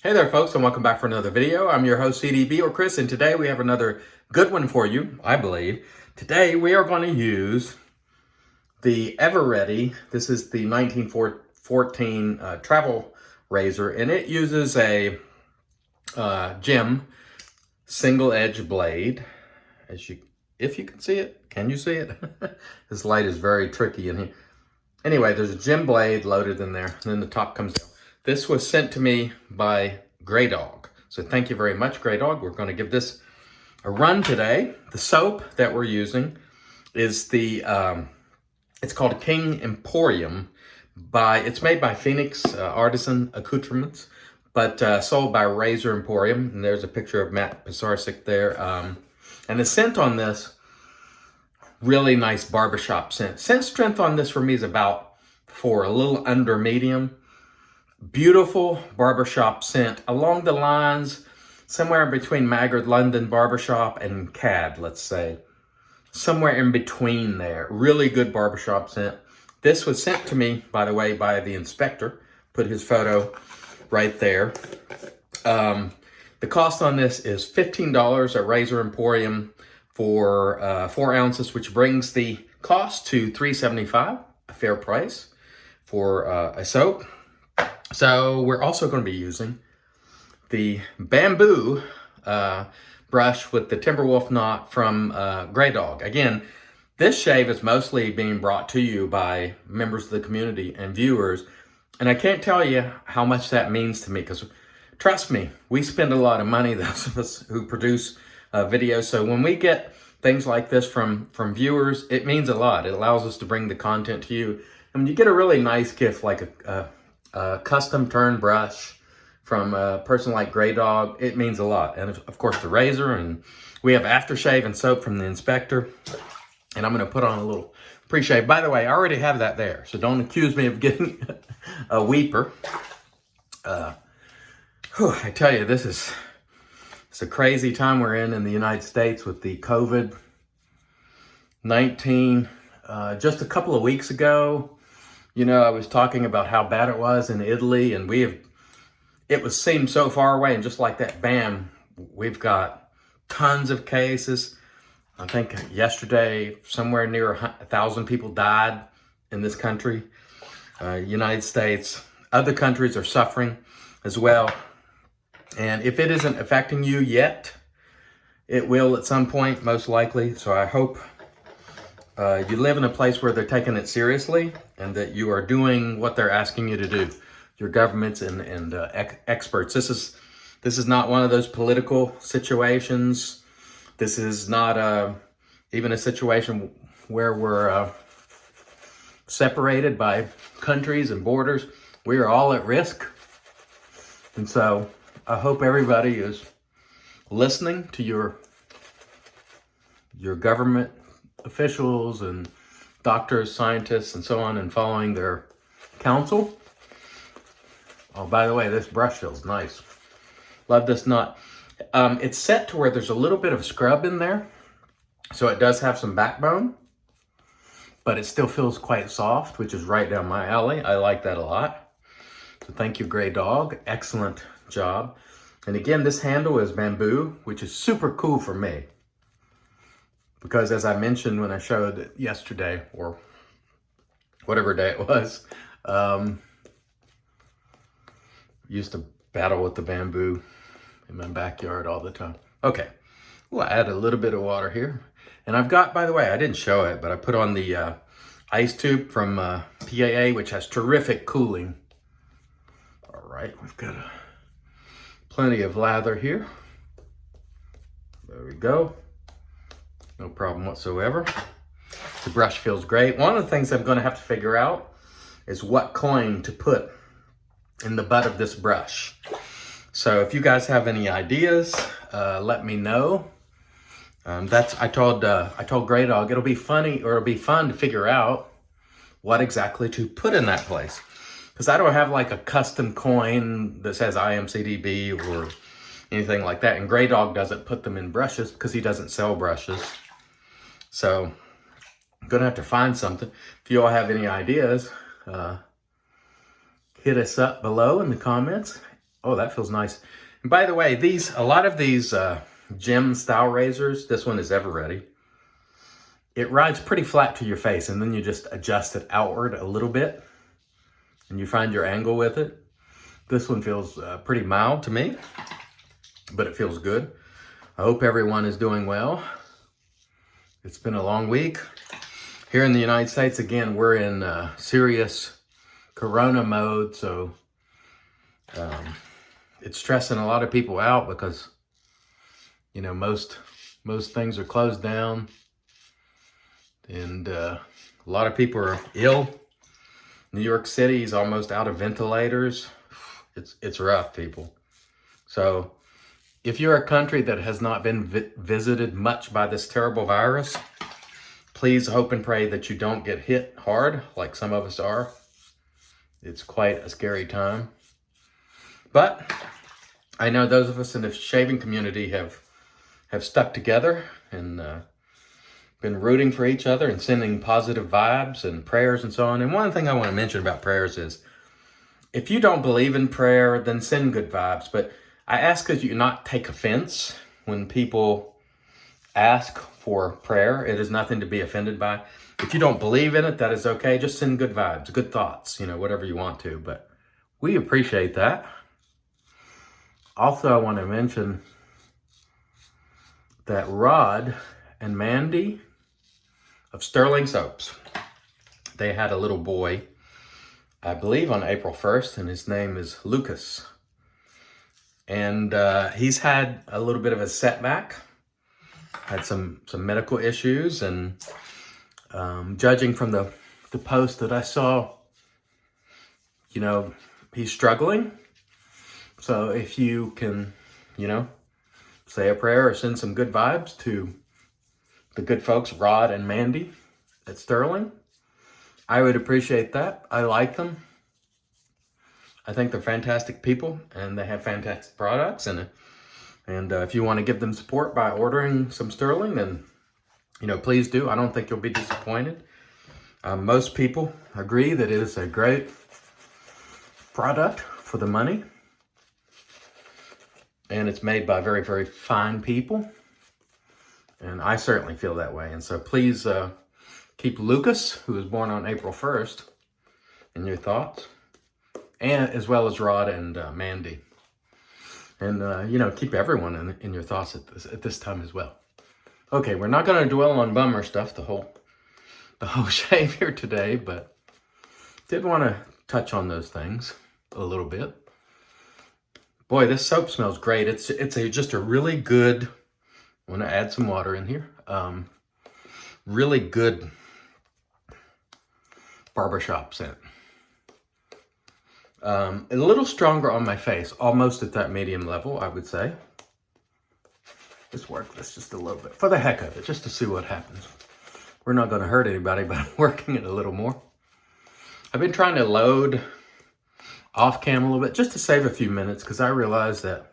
Hey there folks, and welcome back for another video. I'm your host CDB or Chris, and today we have another good one for you, I believe. Today we are going to use the Ever-Ready. This is the 1914 travel razor, and it uses a gem single edge blade. If you can see it, can you see it? This light is very tricky in here. Anyway, there's a gem blade loaded in there, and then the top comes down. This was sent to me by GrayDog. So thank you very much, GrayDog. We're going to give this a run today. The soap that we're using is the, it's called King Emporium. It's made by Phoenix Artisan Accoutrements, but sold by Razor Emporium. And there's a picture of Matt Pisarcik there. And the scent on this, really nice barbershop scent. Scent strength on this for me is about 4, a little under medium. Beautiful barbershop scent along the lines somewhere in between Maggard London Barbershop and CAD, let's say. Somewhere in between there. Really good barbershop scent. This was sent to me, by the way, by the inspector. Put his photo right there. The cost on this is $15 at Razor Emporium for 4 ounces, which brings the cost to $3.75, a fair price for a soap. So we're also going to be using the bamboo brush with the Timberwolf knot from GrayDog. Again, this shave is mostly being brought to you by members of the community and viewers. And I can't tell you how much that means to me, because trust me, we spend a lot of money, those of us who produce videos. So when we get things like this from viewers, it means a lot. It allows us to bring the content to you. And when you get a really nice gift like a custom turn brush from a person like GrayDog, it means a lot. And of course the razor, and we have aftershave and soap from the inspector. And I'm going to put on a little pre-shave. By the way, I already have that there, so don't accuse me of getting a weeper. I tell you, it's a crazy time we're in the United States with the COVID-19. Just a couple of weeks ago, you know, I was talking about how bad it was in Italy, and it seemed so far away, and just like that, bam, we've got tons of cases. I think yesterday, somewhere near 1,000 people died in this country, United States. Other countries are suffering as well. And if it isn't affecting you yet, it will at some point, most likely. So I hope you live in a place where they're taking it seriously and that you are doing what they're asking you to do. Your governments and experts. This is not one of those political situations. This is not even a situation where we're separated by countries and borders. We are all at risk. And so I hope everybody is listening to your government officials and doctors, scientists, and so on, and following their counsel. Oh, by the way, this brush feels nice. Love this knot. It's set to where there's a little bit of scrub in there, so it does have some backbone, but it still feels quite soft, which is right down my alley. I like that a lot. So thank you, GrayDog. Excellent job. And again, this handle is bamboo, which is super cool for me, because as I mentioned when I showed it yesterday, or whatever day it was, used to battle with the bamboo in my backyard all the time. Okay, we'll add a little bit of water here. And I've got, by the way, I didn't show it, but I put on the ice tube from PAA, which has terrific cooling. All right, we've got plenty of lather here. There we go. No problem whatsoever. The brush feels great. One of the things I'm going to have to figure out is what coin to put in the butt of this brush. So if you guys have any ideas, let me know. I told GrayDog it'll be funny, or it'll be fun to figure out what exactly to put in that place. Because I don't have like a custom coin that says I am CDB or anything like that. And GrayDog doesn't put them in brushes because he doesn't sell brushes. So I'm gonna have to find something. If you all have any ideas, hit us up below in the comments. Oh, that feels nice. And by the way, a lot of these gym style razors, this one is Ever Ready. It rides pretty flat to your face, and then you just adjust it outward a little bit, and you find your angle with it. This one feels pretty mild to me, but it feels good. I hope everyone is doing well. It's been a long week. Here in the United States, again, we're in serious corona mode, so it's stressing a lot of people out because, you know, most things are closed down, and a lot of people are ill. New York City is almost out of ventilators. It's rough, people. So if you're a country that has not been visited much by this terrible virus, please hope and pray that you don't get hit hard like some of us are. It's quite a scary time. But I know those of us in the shaving community have stuck together and been rooting for each other and sending positive vibes and prayers and so on. And one thing I want to mention about prayers is, if you don't believe in prayer, then send good vibes. But I ask that you not take offense when people ask for prayer. It is nothing to be offended by. If you don't believe in it, that is okay. Just send good vibes, good thoughts, whatever you want to. But we appreciate that. Also, I want to mention that Rod and Mandy of Sterling Soaps, they had a little boy, I believe on April 1st, and his name is Lucas. And he's had a little bit of a setback, had some medical issues, and judging from the post that I saw, he's struggling. So if you can, say a prayer or send some good vibes to the good folks, Rod and Mandy at Sterling, I would appreciate that. I like them. I think they're fantastic people, and they have fantastic products. And if you want to give them support by ordering some Sterling, then, please do. I don't think you'll be disappointed. Most people agree that it is a great product for the money. And it's made by very, very fine people. And I certainly feel that way. And so please keep Lucas, who was born on April 1st, in your thoughts. And as well as Rod and Mandy. And, keep everyone in your thoughts at this time as well. Okay, we're not going to dwell on bummer stuff the whole shave here today, but did want to touch on those things a little bit. Boy, this soap smells great. It's just a really good, I want to add some water in here. Really good barbershop scent. A little stronger on my face, almost at that medium level, I would say. Let's work this just a little bit, for the heck of it, just to see what happens. We're not going to hurt anybody, but I'm working it a little more. I've been trying to load off cam a little bit, just to save a few minutes, because I realize that,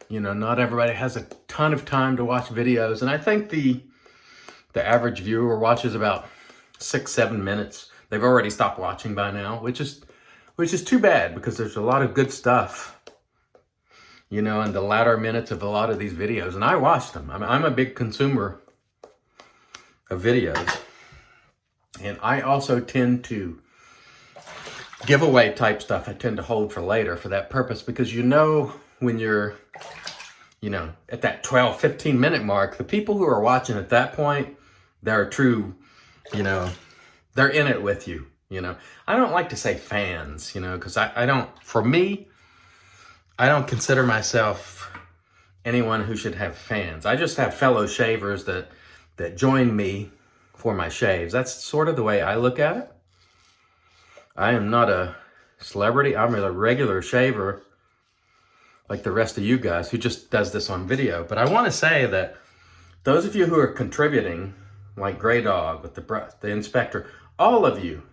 not everybody has a ton of time to watch videos. And I think the average viewer watches about 6-7 minutes. They've already stopped watching by now, which is too bad, because there's a lot of good stuff, in the latter minutes of a lot of these videos. And I watch them. I'm a big consumer of videos. And I also tend to giveaway type stuff, I tend to hold for later for that purpose, because when you're, at that 12-15 minute mark, the people who are watching at that point, they're true, they're in it with you. I don't like to say fans, because I don't consider myself anyone who should have fans. I just have fellow shavers that join me for my shaves. That's sort of the way I look at it. I am not a celebrity. I'm a regular shaver like the rest of you guys who just does this on video. But I want to say that those of you who are contributing, like GrayDog with the inspector, all of you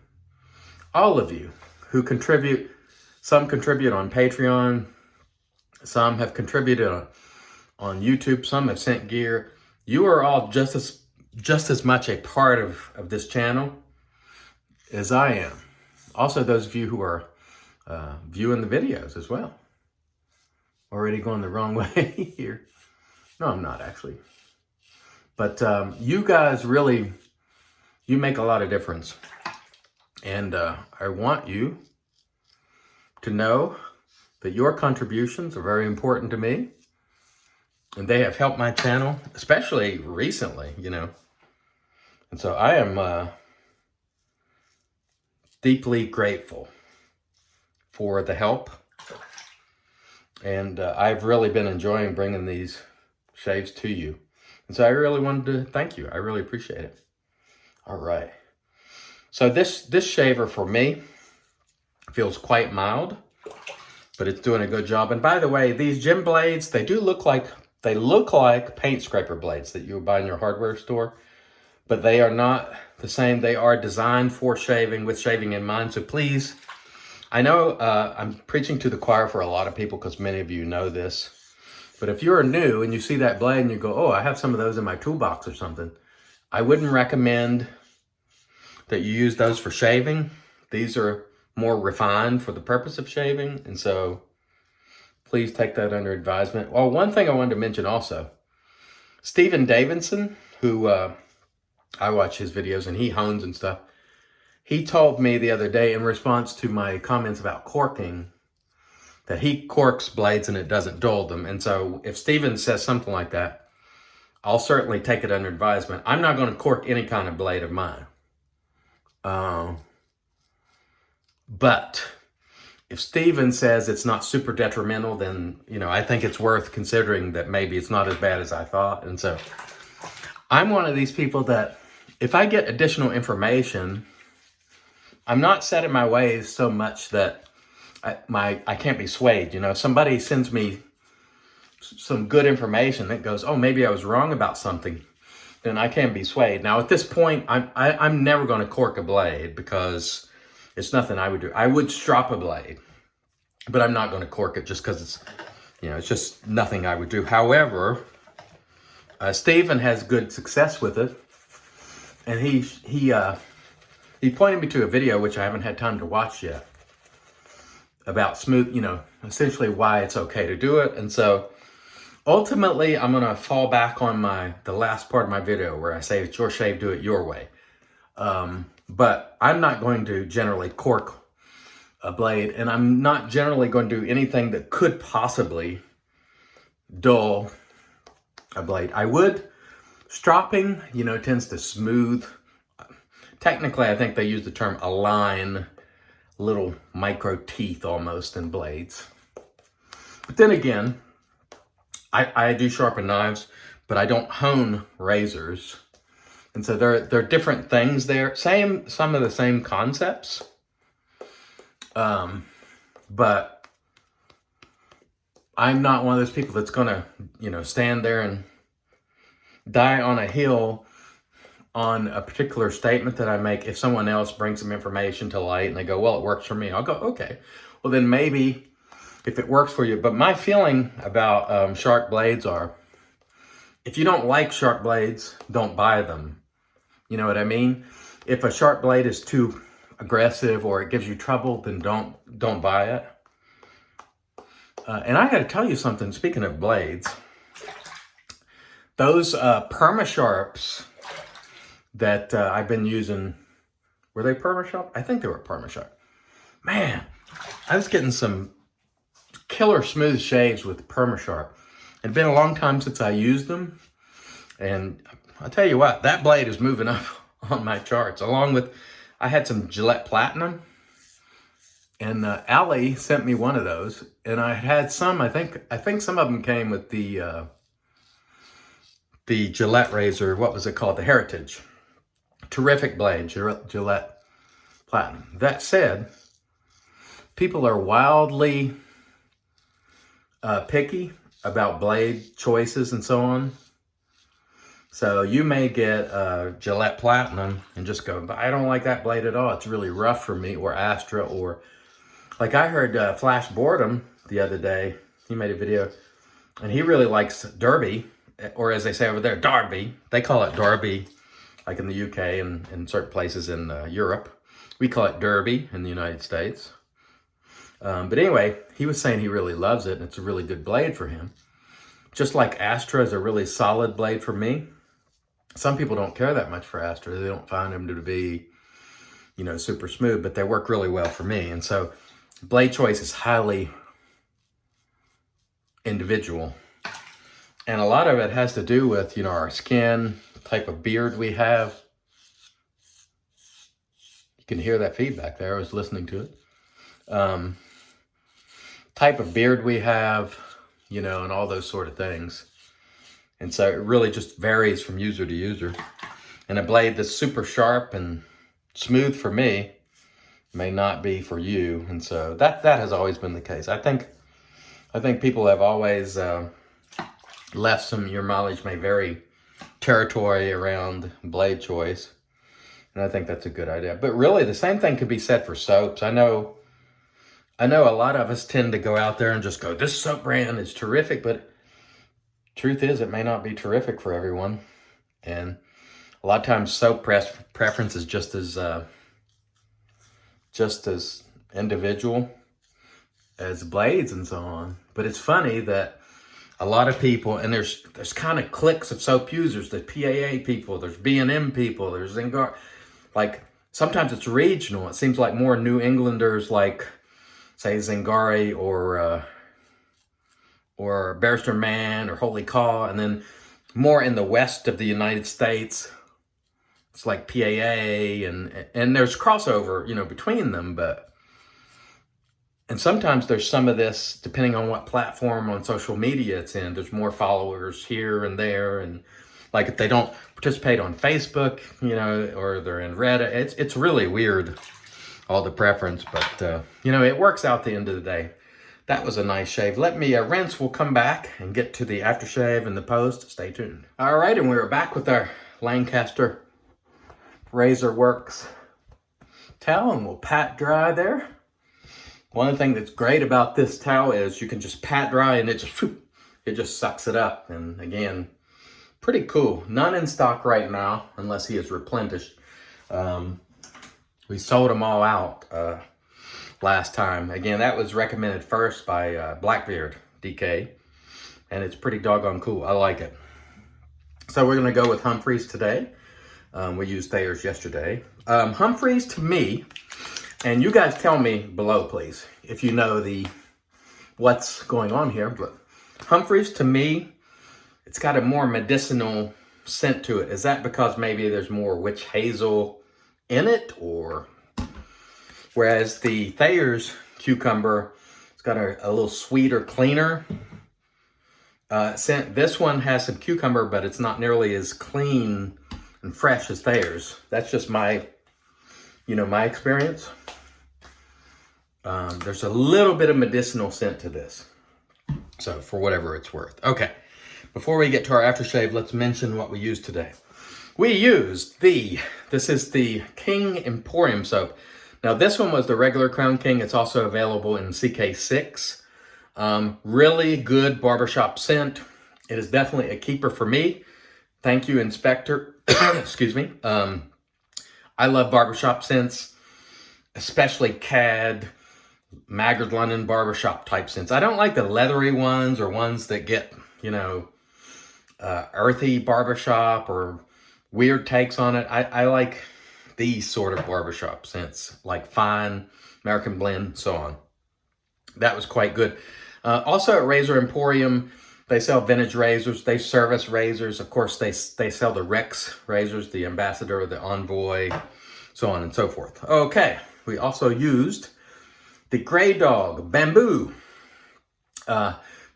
who contribute, some contribute on Patreon, some have contributed on YouTube, some have sent gear. You are all just as much a part of this channel as I am. Also, those of you who are viewing the videos as well. already going the wrong way here. No, I'm not actually. But you guys really, you make a lot of difference. And I want you to know that your contributions are very important to me. And they have helped my channel, especially recently, you know. And so I am deeply grateful for the help. And I've really been enjoying bringing these shaves to you. And so I really wanted to thank you. I really appreciate it. All right. So this shaver for me feels quite mild, but it's doing a good job. And by the way, these gym blades, they look like paint scraper blades that you would buy in your hardware store, but they are not the same. They are designed for shaving, with shaving in mind. So please, I know I'm preaching to the choir for a lot of people because many of you know this, but if you're new and you see that blade and you go, oh, I have some of those in my toolbox or something, I wouldn't recommend that you use those for shaving. These are more refined for the purpose of shaving, and so please take that under advisement. Well, one thing I wanted to mention also, Stephen Davidson, who I watch his videos and he hones and stuff, he told me the other day in response to my comments about corking that he corks blades and it doesn't dull them. And so if Stephen says something like that, I'll certainly take it under advisement. I'm not going to cork any kind of blade of mine. But if Steven says it's not super detrimental, then, you know, I think it's worth considering that maybe it's not as bad as I thought. And so I'm one of these people that if I get additional information, I'm not set in my ways so much that I can't be swayed. You know, if somebody sends me some good information that goes, oh, maybe I was wrong about something, then I can be swayed. Now, at this point, I'm never going to cork a blade because it's nothing I would do. I would strop a blade, but I'm not going to cork it just because it's, you know, it's just nothing I would do. However, Stephen has good success with it, and he pointed me to a video which I haven't had time to watch yet about smooth, you know, essentially why it's okay to do it. And so ultimately, I'm going to fall back on the last part of my video where I say it's your shave, do it your way. But I'm not going to generally cork a blade, and I'm not generally going to do anything that could possibly dull a blade. I would. Stropping, you know, tends to smooth. Technically, I think they use the term align little micro teeth almost in blades. But then again, I do sharpen knives, but I don't hone razors. And so there are different things there. Some of the same concepts. But I'm not one of those people that's going to, you know, stand there and die on a hill on a particular statement that I make. If someone else brings some information to light and they go, well, it works for me, I'll go, okay. Well, then maybe if it works for you. But my feeling about sharp blades are, if you don't like sharp blades, don't buy them. You know what I mean? If a sharp blade is too aggressive or it gives you trouble, then don't buy it. And I got to tell you something, speaking of blades, those Perma-Sharps that I've been using, were they Perma-Sharp? I think they were Perma-Sharp. Man, I was getting some killer smooth shaves with Perma-Sharp. It's been a long time since I used them. And I'll tell you what, that blade is moving up on my charts. Along with, I had some Gillette Platinum. And Allie sent me one of those. And I had some, I think some of them came with the Gillette razor. What was it called? The Heritage. Terrific blade, Gillette Platinum. That said, people are wildly picky about blade choices and so on. So you may get Gillette Platinum and just go, I don't like that blade at all. It's really rough for me. Or Astra, or like I heard Flash Boredom the other day. He made a video and he really likes Derby, or as they say over there, Derby. They call it Derby, like in the UK and in certain places in Europe. We call it Derby in the United States. But anyway, he was saying he really loves it, and it's a really good blade for him. Just like Astra is a really solid blade for me. Some people don't care that much for Astra. They don't find them to be, super smooth, but they work really well for me. And so blade choice is highly individual. And a lot of it has to do with, our skin, type of beard we have. You can hear that feedback there. I was listening to it. Type of beard we have, and all those sort of things. And so it really just varies from user to user. And a blade that's super sharp and smooth for me may not be for you. And so that has always been the case. I think people have always left your mileage may vary territory around blade choice. And I think that's a good idea. But really, the same thing could be said for soaps. I know a lot of us tend to go out there and just go, this soap brand is terrific, but truth is it may not be terrific for everyone. And a lot of times soap preference is just as individual as blades and so on. But it's funny that a lot of people, and there's kind of cliques of soap users, there's PAA people, there's B&M people, there's Zingar. Like, sometimes it's regional. It seems like more New Englanders like, say, Zingari or Barrister Man or Holy Caw, and then more in the west of the United States, it's like PAA, and there's crossover, between them, and sometimes there's some of this, depending on what platform on social media it's in, there's more followers here and there, and like if they don't participate on Facebook, or they're in Reddit, it's really weird, all the preference, but it works out at the end of the day. That was a nice shave. Let me rinse. We'll come back and get to the aftershave and the post. Stay tuned. All right, and we're back with our Lancaster Razor Works towel, and we'll pat dry there. One thing that's great about this towel is you can just pat dry and it just sucks it up. And again, pretty cool. None in stock right now, unless he is replenished. We sold them all out last time. Again, that was recommended first by Blackbeard DK, and it's pretty doggone cool. I like it. So we're going to go with Humphreys today. We used Thayer's yesterday. Humphreys, to me, and you guys tell me below, please, if you know what's going on here, but Humphreys, to me, it's got a more medicinal scent to it. Is that because maybe there's more witch hazel in it, or whereas the Thayer's cucumber, it's got a little sweeter, cleaner scent. This one has some cucumber, but it's not nearly as clean and fresh as Thayer's. That's just my experience. There's a little bit of medicinal scent to this. So for whatever it's worth. Okay, before we get to our aftershave, let's mention what we used today. We used this is the King Emporium soap. Now this one was the regular Crown King. It's also available in CK6. Really good barbershop scent. It is definitely a keeper for me. Thank you, Inspector. Excuse me. I love barbershop scents, especially CAD, Maggard London barbershop type scents. I don't like the leathery ones or ones that get, earthy barbershop or weird takes on it. I like these sort of barbershop scents, like Fine, American Blend, so on. That was quite good. Also at Razor Emporium, they sell vintage razors. They service razors. Of course, they sell the Rex razors, the Ambassador, the Envoy, so on and so forth. Okay, we also used the GrayDog bamboo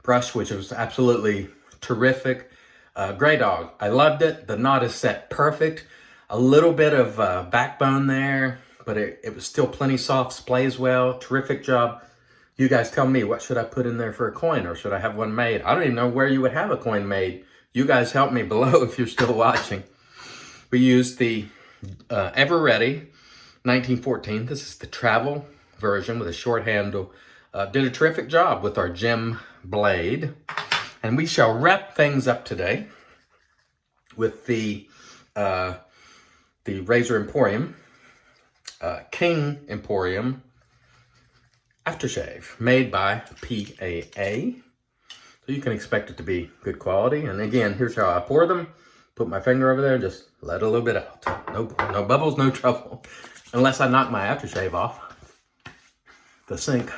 brush, which was absolutely terrific. GrayDog, I loved it. The knot is set perfect. A little bit of backbone there, but it was still plenty soft, splays well. Terrific job. You guys tell me, what should I put in there for a coin, or should I have one made? I don't even know where you would have a coin made. You guys help me below if you're still watching. We used the Ever Ready 1914. This is the travel version with a short handle. Did a terrific job with our gem blade. And we shall wrap things up today with the Razor Emporium, King Emporium. aftershave made by PAA. So you can expect it to be good quality. And again, here's how I pour them. Put my finger over there and just let a little bit out. No bubbles, no trouble. Unless I knock my aftershave off the sink,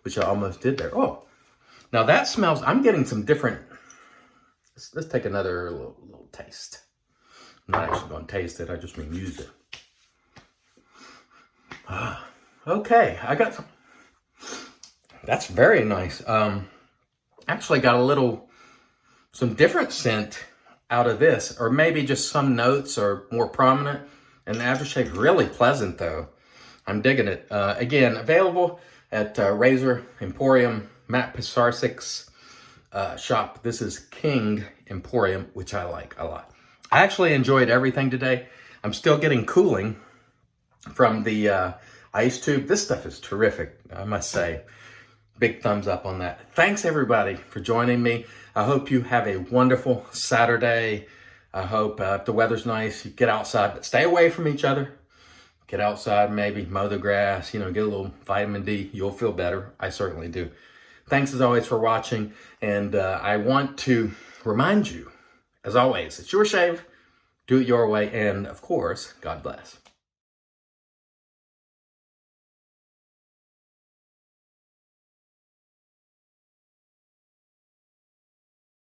which I almost did there. Oh, now that smells, I'm getting some different, let's take another little taste. I'm not actually going to taste it, I just mean use it. Okay, I got some, that's very nice. Actually got some different scent out of this, or maybe just some notes are more prominent. And the aftershave really pleasant though. I'm digging it. Again, available at Razor Emporium, Matt Pisarcic's shop. This is King Emporium, which I like a lot. I actually enjoyed everything today. I'm still getting cooling from the ice tube. This stuff is terrific, I must say. Big thumbs up on that. Thanks everybody for joining me. I hope you have a wonderful Saturday. I hope if the weather's nice, you get outside, but stay away from each other. Get outside, maybe mow the grass, get a little vitamin D. You'll feel better. I certainly do. Thanks as always for watching. And I want to remind you, as always, it's your shave. Do it your way. And of course, God bless.